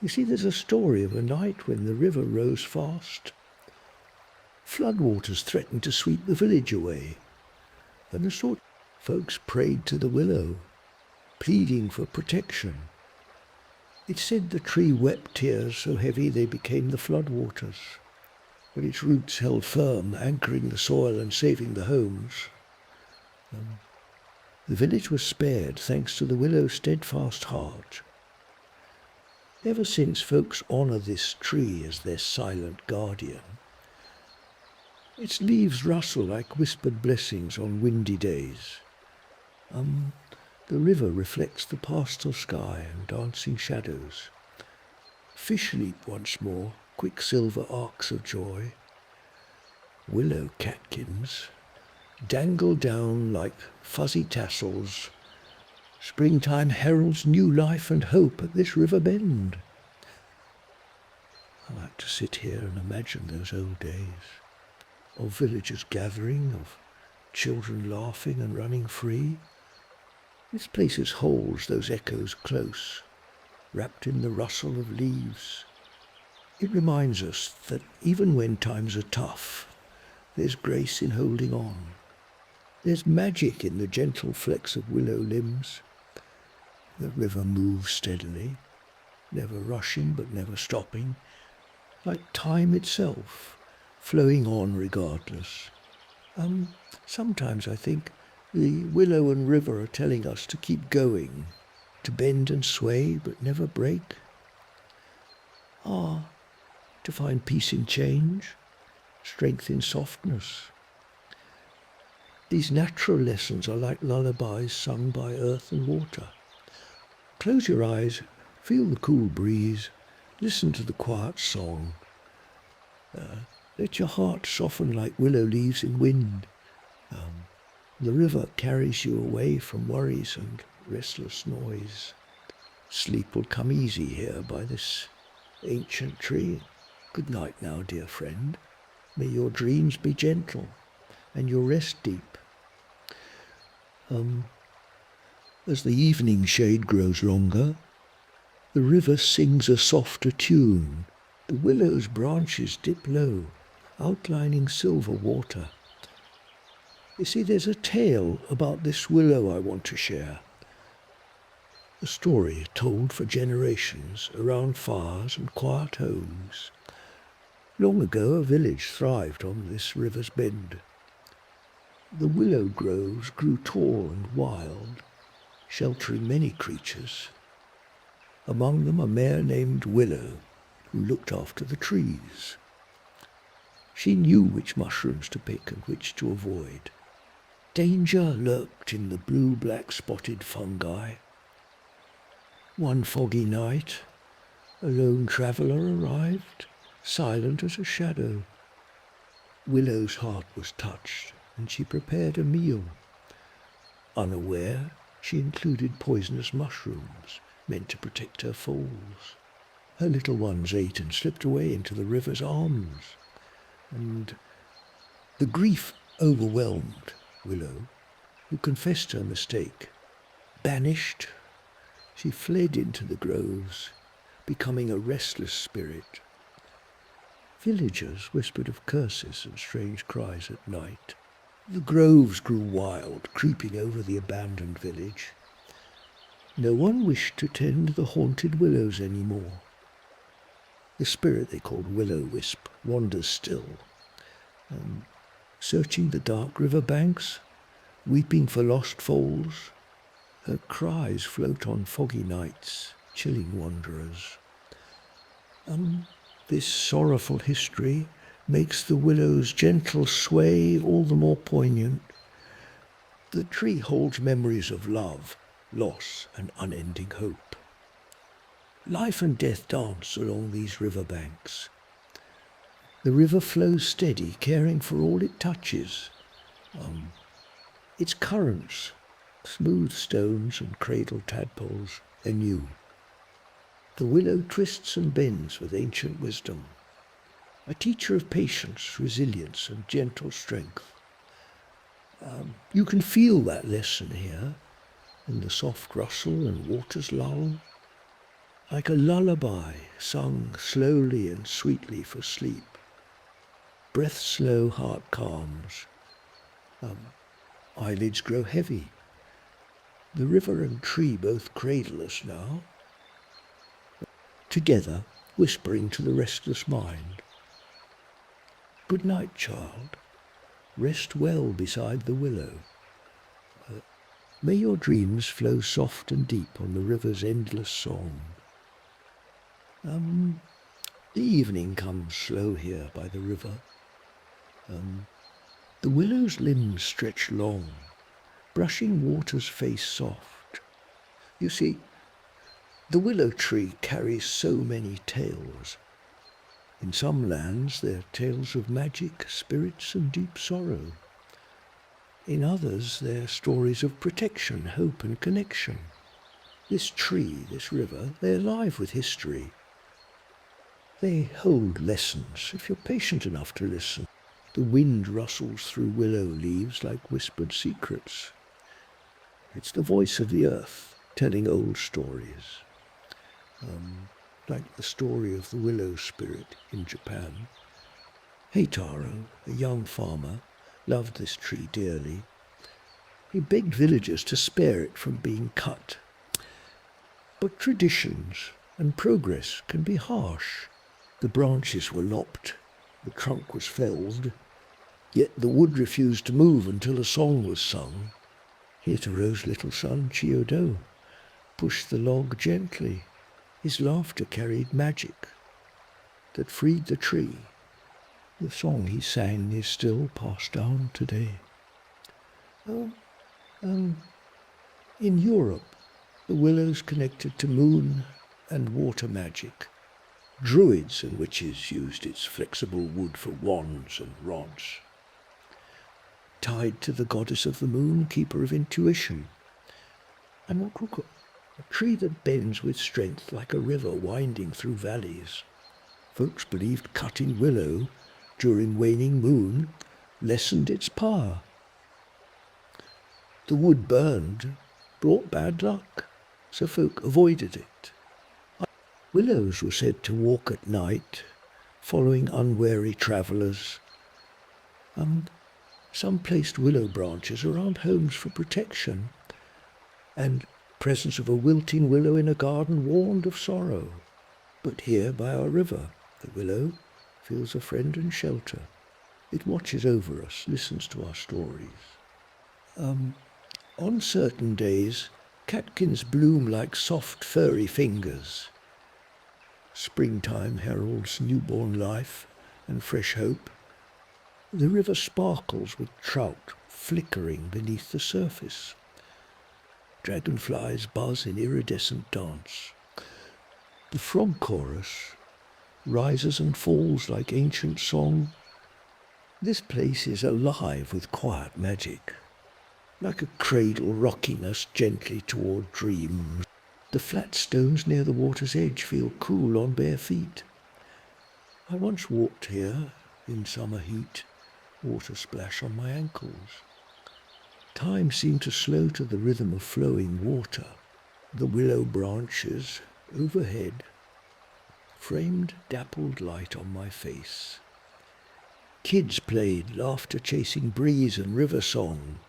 You see, there's a story of a night when the river rose fast. Floodwaters threatened to sweep the village away, and the sort folks prayed to the willow, pleading for protection. It's said the tree wept tears so heavy they became the floodwaters, but its roots held firm, anchoring the soil and saving the homes. The village was spared thanks to the willow's steadfast heart. Ever since, folks honour this tree as their silent guardian. Its leaves rustle like whispered blessings on windy days. The river reflects the pastel sky and dancing shadows. Fish leap once more, quicksilver arcs of joy. Willow catkins dangle down like fuzzy tassels. Springtime heralds new life and hope at this river bend. I like to sit here and imagine those old days, of villagers gathering, of children laughing and running free. This place holds those echoes close, wrapped in the rustle of leaves. It reminds us that even when times are tough, there's grace in holding on. There's magic in the gentle flex of willow limbs. The river moves steadily, never rushing but never stopping, like time itself, flowing on regardless. Sometimes I think the willow and river are telling us to keep going, to bend and sway but never break. To find peace in change, strength in softness. These natural lessons are like lullabies sung by earth and water. Close your eyes, feel the cool breeze, listen to the quiet song. Let your heart soften like willow leaves in wind. The river carries you away from worries and restless noise. Sleep will come easy here by this ancient tree. Good night now, dear friend. May your dreams be gentle and your rest deep. As the evening shade grows longer, the river sings a softer tune. The willow's branches dip low, outlining silver water. You see, there's a tale about this willow I want to share. A story told for generations around fires and quiet homes. Long ago, a village thrived on this river's bend. The willow groves grew tall and wild, sheltering many creatures. Among them a mare named Willow, who looked after the trees. She knew which mushrooms to pick and which to avoid. Danger lurked in the blue-black spotted fungi. One foggy night, a lone traveller arrived, silent as a shadow. Willow's heart was touched, and she prepared a meal. Unaware, she included poisonous mushrooms, meant to protect her foals. Her little ones ate and slipped away into the river's arms. And the grief overwhelmed Willow, who confessed her mistake. Banished, she fled into the groves, becoming a restless spirit. Villagers whispered of curses and strange cries at night. The groves grew wild, creeping over the abandoned village. No one wished to tend the haunted willows anymore. The spirit they called Will-o'-Wisp wanders still, searching the dark river banks, weeping for lost foals. Her cries float on foggy nights, chilling wanderers. This sorrowful history makes the willow's gentle sway all the more poignant. The tree holds memories of love, loss, and unending hope. Life and death dance along these river banks. The river flows steady, caring for all it touches. Its currents, smooth stones and cradled tadpoles, are new. The willow twists and bends with ancient wisdom, a teacher of patience, resilience, and gentle strength. You can feel that lesson here in the soft rustle and water's lull, like a lullaby sung slowly and sweetly for sleep. Breath slow, heart calms. Eyelids grow heavy. The river and tree both cradle us now, together whispering to the restless mind. Good night, child. Rest well beside the willow. May your dreams flow soft and deep on the river's endless song. The evening comes slow here by the river. The willow's limbs stretch long, brushing water's face soft. You see, the willow tree carries so many tales. In some lands they're tales of magic, spirits, and deep sorrow. In others they're stories of protection, hope, and connection. This tree, this river, they're alive with history. They hold lessons, if you're patient enough to listen. The wind rustles through willow leaves like whispered secrets. It's the voice of the earth telling old stories, like the story of the willow spirit in Japan. Heitaro, a young farmer, loved this tree dearly. He begged villagers to spare it from being cut. But traditions and progress can be harsh. The branches were lopped, the trunk was felled, yet the wood refused to move until a song was sung. Heitaro's little son, Chiyodo, pushed the log gently. His laughter carried magic that freed the tree. The song he sang is still passed down today. In Europe, the willow's connected to moon and water magic. Druids and witches used its flexible wood for wands and rods. Tied to the goddess of the moon, keeper of intuition. And what we call a tree that bends with strength like a river winding through valleys. Folks believed cutting willow during waning moon lessened its power. The wood burned brought bad luck, so folk avoided it. Willows were said to walk at night, following unwary travellers. Some placed willow branches around homes for protection, and presence of a wilting willow in a garden warned of sorrow. But here by our river, the willow feels a friend and shelter. It watches over us, listens to our stories. On certain days, catkins bloom like soft, furry fingers. Springtime heralds newborn life and fresh hope. The river sparkles with trout flickering beneath the surface. Dragonflies buzz in iridescent dance. The frog chorus rises and falls like ancient song. This place is alive with quiet magic, like a cradle rocking us gently toward dreams. The flat stones near the water's edge feel cool on bare feet. I once walked here in summer heat, water splash on my ankles. Time seemed to slow to the rhythm of flowing water. The willow branches overhead framed dappled light on my face. Kids played, laughter chasing breeze and river song.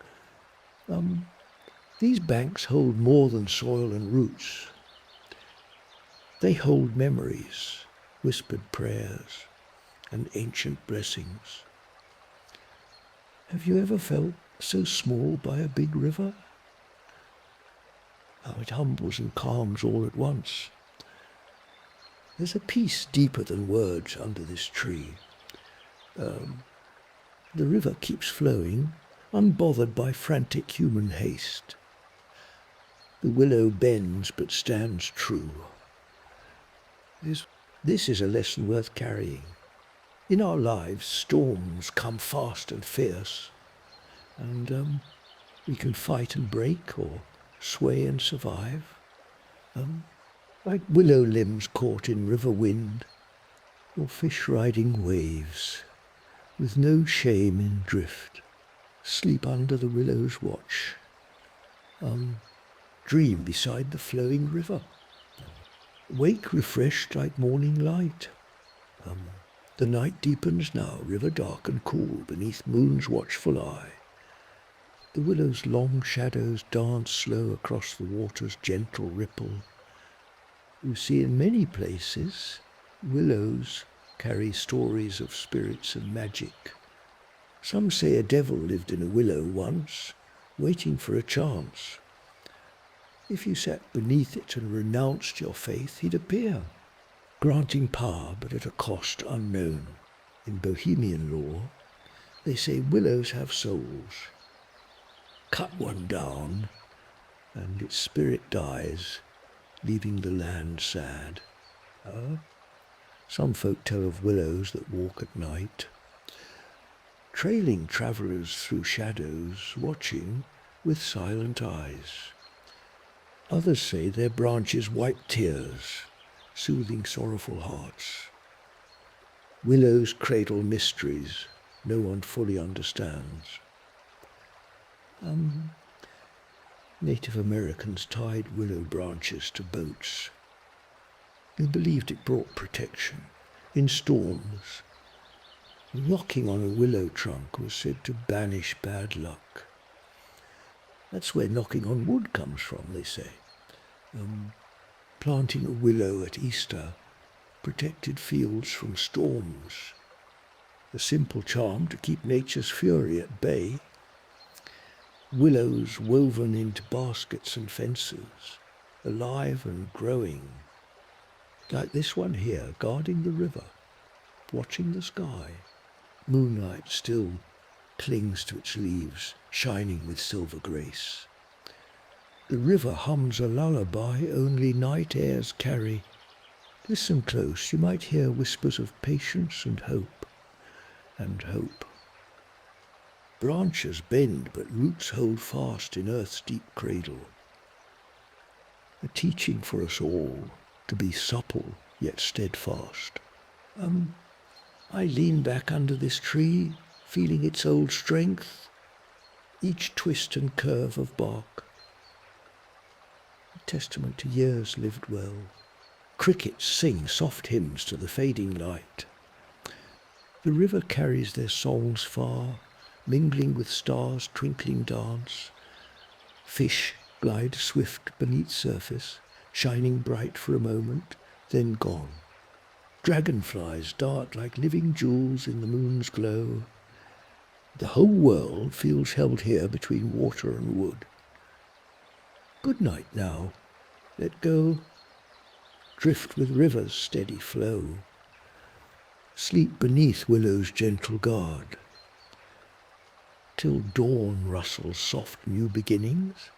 These banks hold more than soil and roots. They hold memories, whispered prayers, and ancient blessings. Have you ever felt so small by a big river? How it humbles and calms all at once. There's a peace deeper than words under this tree. The river keeps flowing, unbothered by frantic human haste. The willow bends but stands true. This is a lesson worth carrying. In our lives, storms come fast and fierce, and we can fight and break or sway and survive. Like willow limbs caught in river wind, or fish riding waves, with no shame in drift, sleep under the willow's watch, dream beside the flowing river, wake refreshed like morning light. The night deepens now, river dark and cool beneath moon's watchful eye. The willow's long shadows dance slow across the water's gentle ripple. You see, in many places, willows carry stories of spirits and magic. Some say a devil lived in a willow once, waiting for a chance. If you sat beneath it and renounced your faith, he'd appear, granting power but at a cost unknown. In Bohemian lore, they say willows have souls. Cut one down, and its spirit dies, leaving the land sad. Some folk tell of willows that walk at night, trailing travellers through shadows, watching with silent eyes. Others say their branches wipe tears, soothing sorrowful hearts. Willows cradle mysteries no one fully understands. Native Americans tied willow branches to boats. They believed it brought protection in storms. Knocking on a willow trunk was said to banish bad luck. That's where knocking on wood comes from, they say. Planting a willow at Easter protected fields from storms. A simple charm to keep nature's fury at bay. Willows woven into baskets and fences, alive and growing. Like this one here, guarding the river, watching the sky. Moonlight still clings to its leaves, shining with silver grace. The river hums a lullaby only night airs carry. Listen close, you might hear whispers of patience and hope, and hope. Branches bend, but roots hold fast in earth's deep cradle. A teaching for us all to be supple yet steadfast. I lean back under this tree, feeling its old strength, each twist and curve of bark. A testament to years lived well. Crickets sing soft hymns to the fading light. The river carries their songs far, mingling with stars' twinkling dance. Fish glide swift beneath surface, shining bright for a moment, then gone. Dragonflies dart like living jewels in the moon's glow. The whole world feels held here between water and wood. Good night now. Let go. Drift with river's steady flow. Sleep beneath willow's gentle guard. Till dawn rustles soft new beginnings.